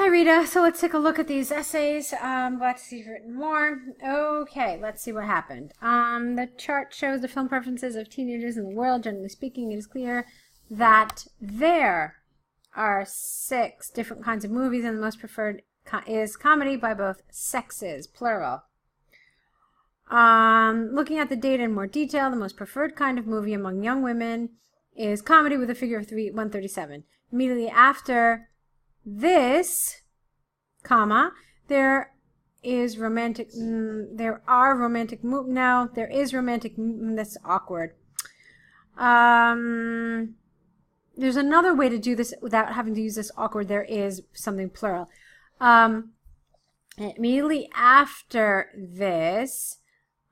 Hi Rita, so let's take a look at these essays. Glad to see you've written more. Okay, let's see what happened. The chart shows the film preferences of teenagers in the world. Generally speaking, it is clear that there are 6 different kinds of movies, and the most preferred is comedy by both sexes, plural. Looking at the data in more detail, the most preferred kind of movie among young women is comedy with a figure of 137. Immediately after this, comma, there is romantic, there are romantic, no, there is romantic, that's awkward. There's another way to do this without having to use this awkward, there is something plural. Immediately after this,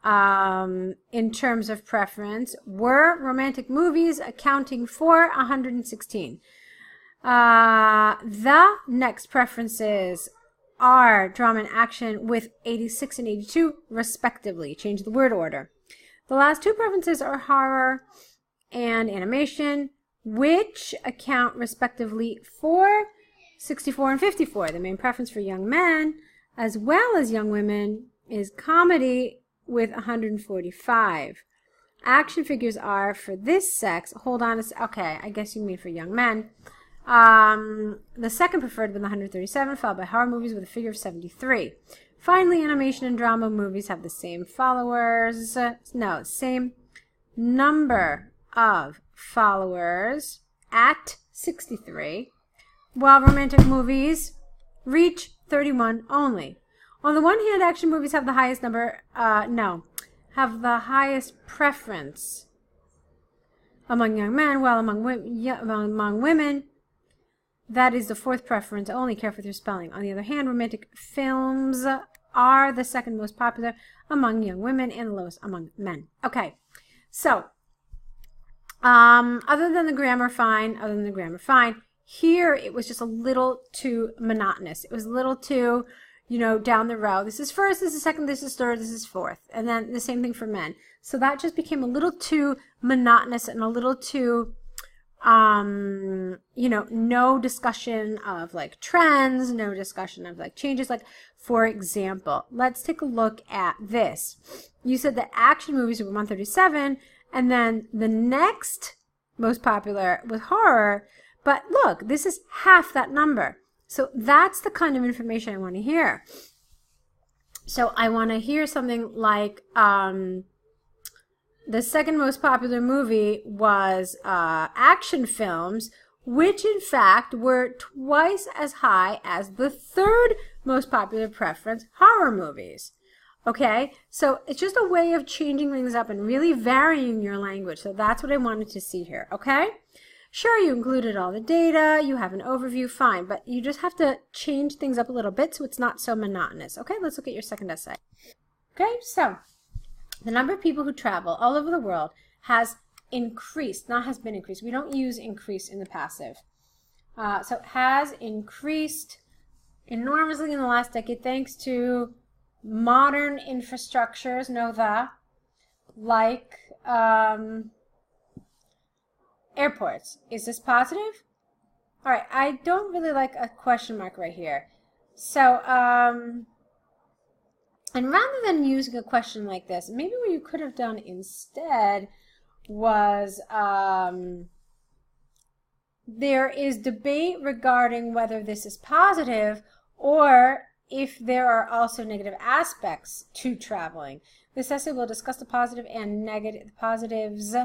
in terms of preference, were romantic movies accounting for 116. The next preferences are drama and action with 86 and 82 respectively. Change the word order. The last 2 preferences are horror and animation, which account respectively for 64 and 54. The main preference for young men as well as young women is comedy with 145. Action figures are for this sex. Hold on okay, I guess you mean for young men. The second preferred with 137, followed by horror movies with a figure of 73. Finally, animation and drama movies have the same followers. No, same number of followers at 63, while romantic movies reach 31 only. On the one hand, action movies have the highest number, have the highest preference among young men, while among women, that is the 4th preference. Only careful with your spelling. On the other hand, romantic films are the 2nd most popular among young women and the lowest among men. Okay, so other than the grammar, fine. Here, it was just a little too monotonous. It was a little too, down the row. This is 1st, this is 2nd, this is 3rd, this is 4th. And then the same thing for men. So that just became a little too monotonous and a little too, no discussion of like trends, no discussion of like changes. Like, for example, let's take a look at this. You said that action movies were 137, and then the next most popular was horror. But look, this is half that number. So that's the kind of information I want to hear. So I want to hear something like, the 2nd most popular movie was action films, which in fact were twice as high as the 3rd most popular preference, horror movies. Okay, so it's just a way of changing things up and really varying your language. So that's what I wanted to see here, okay? Sure, you included all the data, you have an overview, fine, but you just have to change things up a little bit so it's not so monotonous. Okay, let's look at your 2nd essay. Okay, so the number of people who travel all over the world has increased, not has been increased. We don't use increase in the passive. So it has increased enormously in the last decade thanks to modern infrastructures, like airports. Is this positive? All right, I don't really like a question mark right here. So, and rather than using a question like this, maybe what you could have done instead was, there is debate regarding whether this is positive or if there are also negative aspects to traveling. This essay will discuss the positives and negatives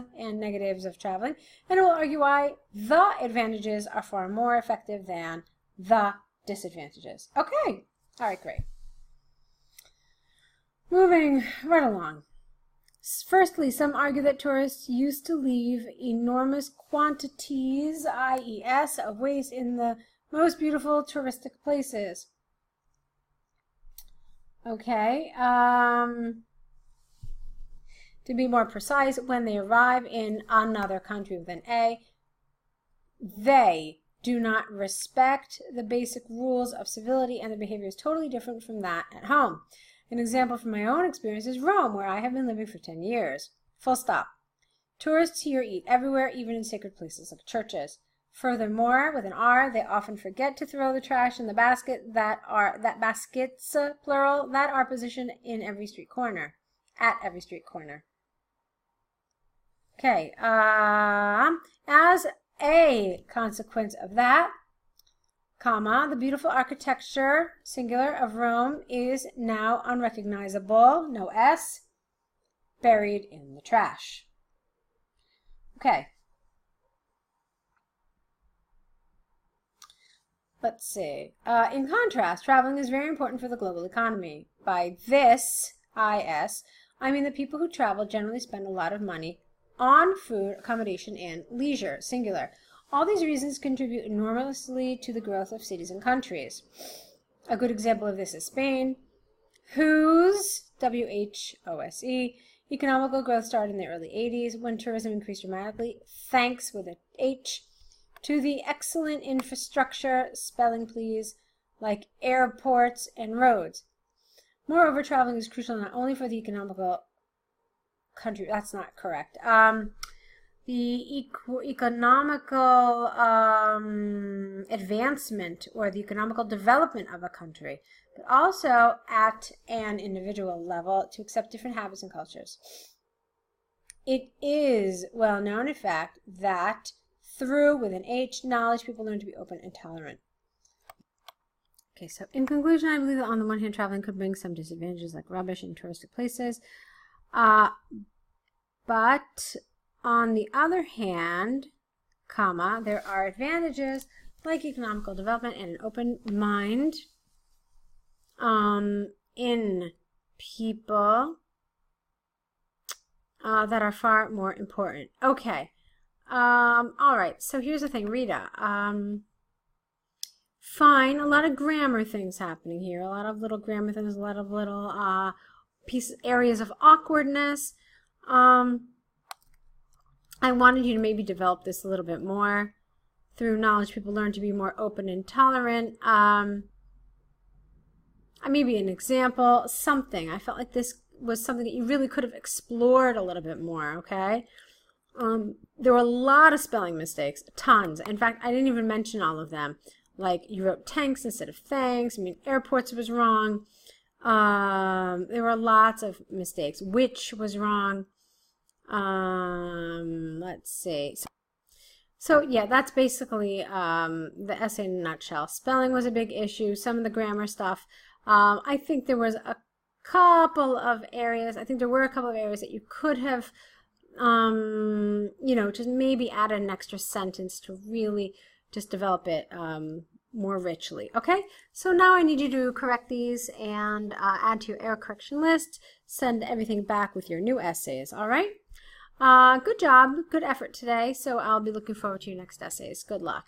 of traveling, and it will argue why the advantages are far more effective than the disadvantages. Okay, all right, great. Moving right along. Firstly, some argue that tourists used to leave enormous quantities, IES, of waste in the most beautiful touristic places. Okay, to be more precise, when they arrive in another country within A, they do not respect the basic rules of civility, and their behavior is totally different from that at home. An example from my own experience is Rome, where I have been living for 10 years. Full stop. Tourists here eat everywhere, even in sacred places like churches. Furthermore, with an R, they often forget to throw the trash in the basket that baskets, plural, that are positioned in every street corner, at every street corner. Okay, as a consequence of that, comma, the beautiful architecture, singular, of Rome is now unrecognizable, no S, buried in the trash. Okay. Let's see. In contrast, traveling is very important for the global economy. By this, IS, I mean that people who travel generally spend a lot of money on food, accommodation, and leisure, singular. All these reasons contribute enormously to the growth of cities and countries. A good example of this is Spain, whose, WHOSE, economical growth started in the early 80s when tourism increased dramatically, thanks with a H, to the excellent infrastructure, spelling please, like airports and roads. Moreover, traveling is crucial not only for the economical country, that's not correct, the economical advancement or the economical development of a country, but also at an individual level to accept different habits and cultures. It is well known, in fact, that through, with an H, knowledge, people learn to be open and tolerant. Okay, so in conclusion, I believe that on the one hand, traveling could bring some disadvantages like rubbish in touristic places. But on the other hand, comma, there are advantages like economical development and an open mind in people that are far more important. Okay. All right, so here's the thing, Rita. Fine, a lot of grammar things happening here, a lot of little grammar things, a lot of little areas of awkwardness. I wanted you to maybe develop this a little bit more. Through knowledge, people learn to be more open and tolerant. Maybe an example, something. I felt like this was something that you really could have explored a little bit more, okay? There were a lot of spelling mistakes, tons. In fact, I didn't even mention all of them. Like, you wrote tanks instead of thanks. I mean, airports was wrong. There were lots of mistakes. Which was wrong. Let's see. So yeah, that's basically the essay in a nutshell. Spelling was a big issue. Some of the grammar stuff. I think there was a couple of areas. I think there were a couple of areas that you could have just maybe add an extra sentence to really just develop it more richly. Okay, so now I need you to correct these and add to your error correction list. Send everything back with your new essays. All right, good job, good effort today. So I'll be looking forward to your next essays. Good luck.